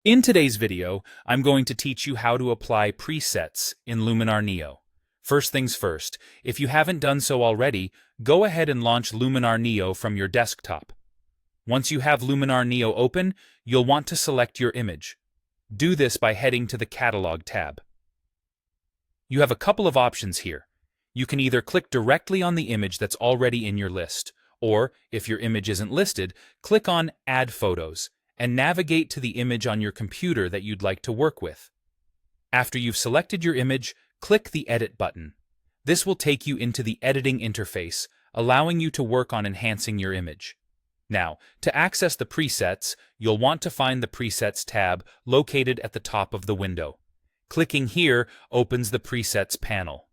In today's video, I'm going to teach you how to apply presets in Luminar Neo. First things first, if you haven't done so already, go ahead and launch Luminar Neo from your desktop. Once you have Luminar Neo open, you'll want to select your image. Do this by heading to the Catalog tab. You have a couple of options here. You can either click directly on the image that's already in your list, or, if your image isn't listed, click on Add Photos and navigate to the image on your computer that you'd like to work with. After you've selected your image, click the Edit button. This will take you into the editing interface, allowing you to work on enhancing your image. Now, to access the presets, you'll want to find the Presets tab located at the top of the window. Clicking here opens the Presets panel.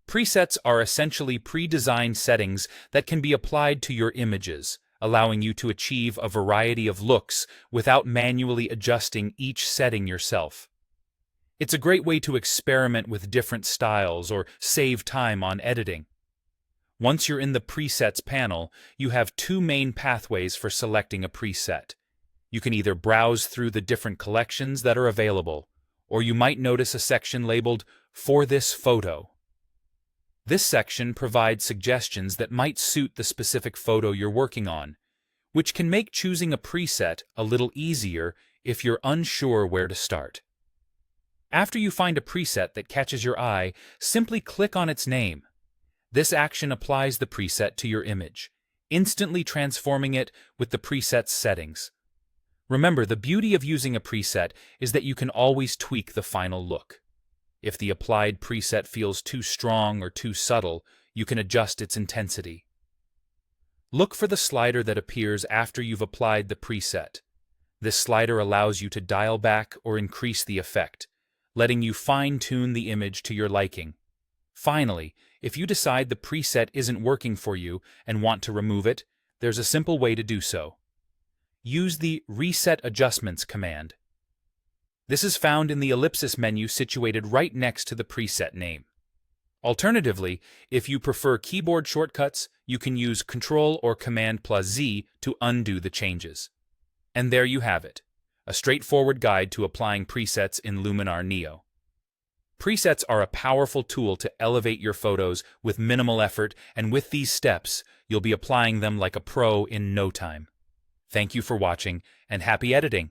Presets are essentially pre-designed settings that can be applied to your images, allowing you to achieve a variety of looks without manually adjusting each setting yourself. It's a great way to experiment with different styles or save time on editing. Once you're in the Presets panel, you have two main pathways for selecting a preset. You can either browse through the different collections that are available, or you might notice a section labeled "For this photo." This section provides suggestions that might suit the specific photo you're working on, which can make choosing a preset a little easier if you're unsure where to start. After you find a preset that catches your eye, simply click on its name. This action applies the preset to your image, instantly transforming it with the preset's settings. Remember, the beauty of using a preset is that you can always tweak the final look. If the applied preset feels too strong or too subtle, you can adjust its intensity. Look for the slider that appears after you've applied the preset. This slider allows you to dial back or increase the effect, letting you fine-tune the image to your liking. Finally, if you decide the preset isn't working for you and want to remove it, there's a simple way to do so. Use the Reset Adjustments command. This is found in the ellipsis menu situated right next to the preset name. Alternatively, if you prefer keyboard shortcuts, you can use Ctrl or Command+Z to undo the changes. And there you have it, a straightforward guide to applying presets in Luminar Neo. Presets are a powerful tool to elevate your photos with minimal effort, and with these steps, you'll be applying them like a pro in no time. Thank you for watching, and happy editing!